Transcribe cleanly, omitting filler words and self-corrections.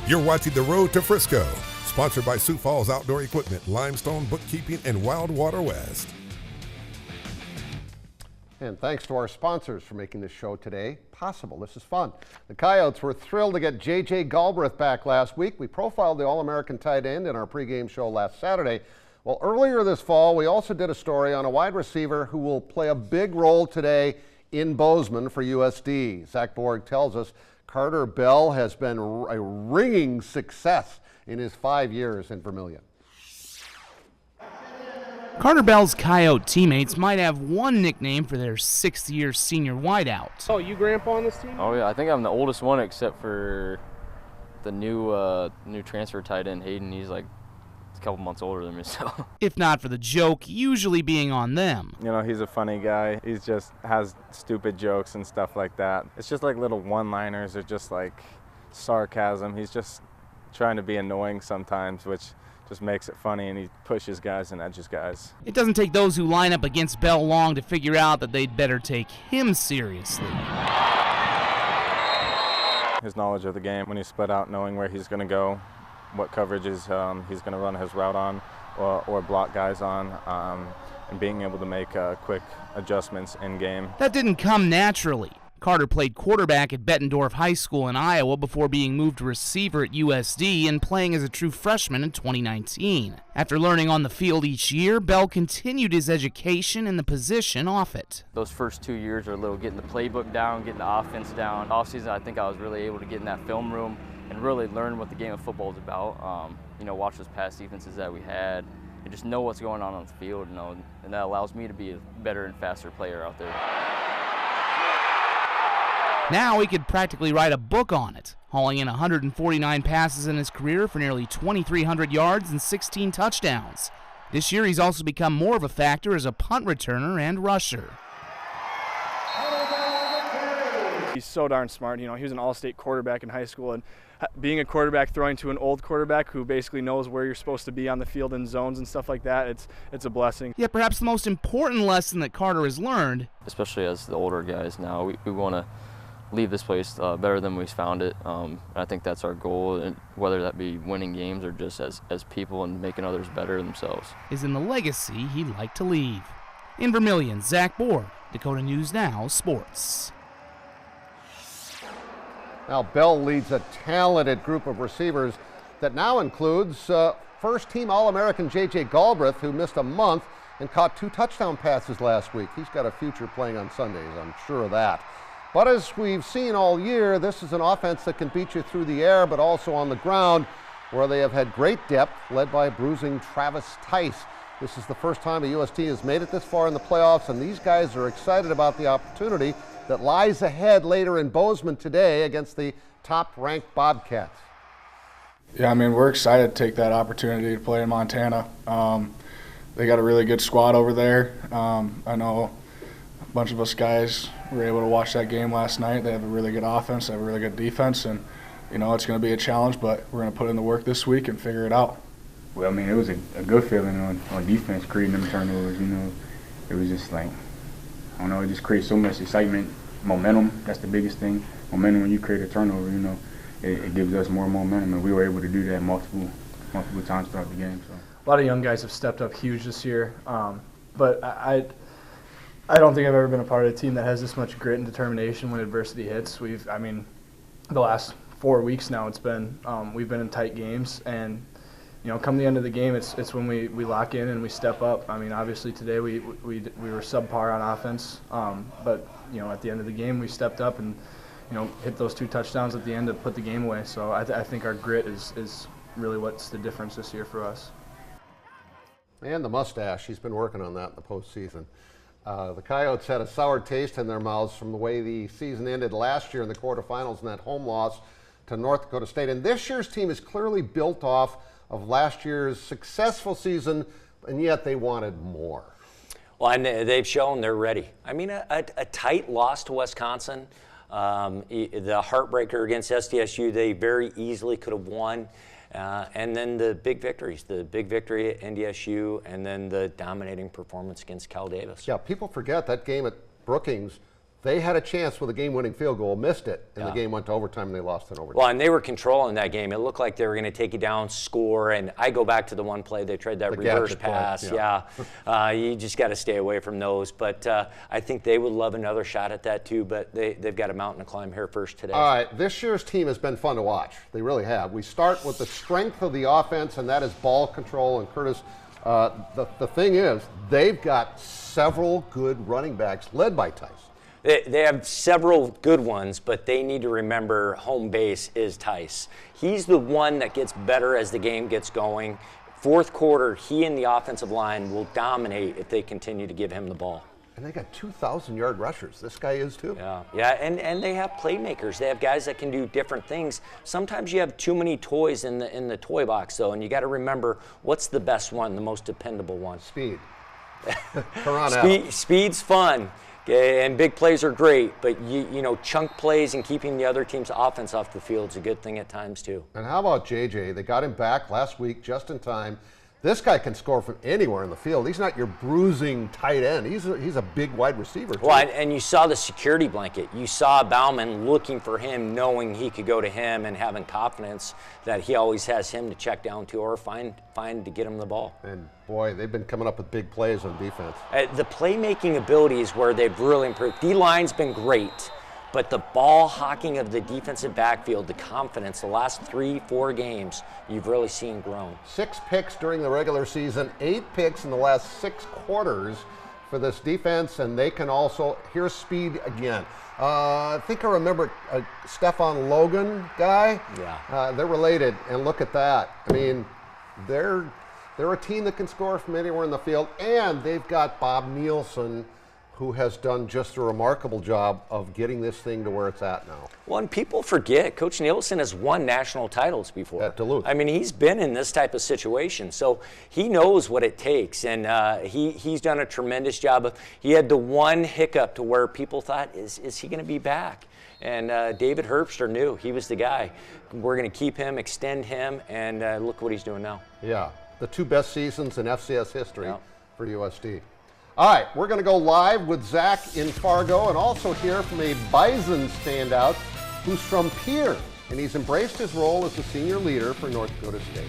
You're watching The Road to Frisco, sponsored by Sioux Falls Outdoor Equipment, Limestone Bookkeeping, and Wild Water West. And thanks to our sponsors for making this show today possible. This is fun. The Coyotes were thrilled to get J.J. Galbraith back last week. We profiled the All-American tight end in our pregame show last Saturday. Well, earlier this fall, we also did a story on a wide receiver who will play a big role today in Bozeman for USD. Zach Borg tells us Carter Bell has been a ringing success in his 5 years in Vermilion. Carter Bell's Coyote teammates might have one nickname for their sixth-year senior wideout. Oh, you grandpa on this team? Oh yeah, I think I'm the oldest one except for the new transfer tight end Hayden. He's like a couple months older than me, so. If not for the joke usually being on them. You know, he's a funny guy. He just has stupid jokes and stuff like that. It's just like little one-liners or just like sarcasm. He's just trying to be annoying sometimes, which just makes it funny, and he pushes guys and edges guys. It doesn't take those who line up against Bell long to figure out that they'd better take him seriously. His knowledge of the game, when he's split out, knowing where he's going to go, what coverages he's going to run his route on or block guys on, and being able to make quick adjustments in game. That didn't come naturally. Carter played quarterback at Bettendorf High School in Iowa before being moved to receiver at USD and playing as a true freshman in 2019. After learning on the field each year, Bell continued his education in the position off it. Those first 2 years are a little getting the playbook down, getting the offense down. Offseason, I think I was really able to get in that film room and really learn what the game of football is about. Watch those past defenses that we had and just know what's going on the field, and that allows me to be a better and faster player out there. Now he could practically write a book on it, hauling in 149 passes in his career for nearly 2,300 yards and 16 touchdowns. This year he's also become more of a factor as a punt returner and rusher. He's so darn smart. He was an all-state quarterback in high school, and being a quarterback throwing to an old quarterback who basically knows where you're supposed to be on the field in zones and stuff like that, it's a blessing. Yet perhaps the most important lesson that Carter has learned, especially as the older guys now, we want to leave this place better than we found it. I think that's our goal, and whether that be winning games or just as people and making others better themselves. Is in the legacy he'd like to leave. In Vermilion, Zach Borg, Dakota News Now Sports. Now Bell leads a talented group of receivers that now includes first-team All-American J.J. Galbraith, who missed a month and caught 2 touchdown passes last week. He's got a future playing on Sundays, I'm sure of that. But as we've seen all year, this is an offense that can beat you through the air, but also on the ground, where they have had great depth, led by bruising Travis Tice. This is the first time a UST has made it this far in the playoffs, and these guys are excited about the opportunity that lies ahead later in Bozeman today against the top-ranked Bobcats. Yeah, we're excited to take that opportunity to play in Montana. They got a really good squad over there. I know a bunch of us guys were able to watch that game last night. They have a really good offense, they have a really good defense, and it's going to be a challenge, but we're going to put in the work this week and figure it out. Well, it was a good feeling on defense, creating them turnovers. It was just like, I don't know, it just creates so much excitement, momentum. That's the biggest thing. Momentum, when you create a turnover, it gives us more momentum, and we were able to do that multiple times throughout the game. So a lot of young guys have stepped up huge this year, but I don't think I've ever been a part of a team that has this much grit and determination when adversity hits. The last 4 weeks now, we've been in tight games, and come the end of the game, it's when we lock in and we step up. Obviously today we were subpar on offense, but at the end of the game we stepped up and hit those 2 touchdowns at the end to put the game away. So I think our grit is really what's the difference this year for us. And the mustache, he's been working on that in the postseason. The Coyotes had a sour taste in their mouths from the way the season ended last year in the quarterfinals in that home loss to North Dakota State. And this year's team is clearly built off of last year's successful season, and yet they wanted more. Well, and they've shown they're ready. A tight loss to Wisconsin, the heartbreaker against SDSU, they very easily could have won. And then the big victories, the big victory at NDSU, and then the dominating performance against Cal Davis. Yeah, people forget that game at Brookings, They had a chance with a game-winning field goal, missed it, and the game went to overtime, and they lost in overtime. Well, and they were controlling that game. It looked like they were going to take it down, score, and I go back to the one play. They tried that reverse pass. You just got to stay away from those. But I think they would love another shot at that too, but they've got a mountain to climb here first today. All right, this year's team has been fun to watch. They really have. We start with the strength of the offense, and that is ball control. And Curtis, the thing is, they've got several good running backs led by Tice. They have several good ones, but they need to remember home base is Tice. He's the one that gets better as the game gets going. Fourth quarter, he and the offensive line will dominate if they continue to give him the ball. And they got 2,000-yard rushers. This guy is too. Yeah, and they have playmakers. They have guys that can do different things. Sometimes you have too many toys in the toy box, though, and you got to remember what's the best one, the most dependable one. Speed. Speed's fun. And big plays are great, but you know, chunk plays and keeping the other team's offense off the field is a good thing at times too. And how about JJ? They got him back last week just in time. This guy can score from anywhere in the field. He's not your bruising tight end. He's a big wide receiver too. Well, and you saw the security blanket. You saw Bauman looking for him, knowing he could go to him and having confidence that he always has him to check down to or find to get him the ball. And boy, they've been coming up with big plays on defense. The playmaking ability is where they've really improved. D-line's been great, but the ball hawking of the defensive backfield, the confidence, the last 3-4 games, you've really seen grown. 6 picks during the regular season, 8 picks in the last 6 quarters for this defense, and they can also, here's speed again. I think I remember a Stefan Logan guy. Yeah. They're related, and look at that. I mean, they're a team that can score from anywhere in the field, and they've got Bob Nielsen, who has done just a remarkable job of getting this thing to where it's at now. Well, and people forget, Coach Nielsen has won national titles before. At Duluth. I mean, he's been in this type of situation, so he knows what it takes, and he's done a tremendous job. He had the one hiccup to where people thought, is he going to be back? And David Herbster knew he was the guy. We're going to keep him, extend him, and look what he's doing now. Yeah, the 2 best seasons in FCS history for USD. All right, we're going to go live with Zach in Fargo and also hear from a Bison standout who's from Pierre, and he's embraced his role as the senior leader for North Dakota State.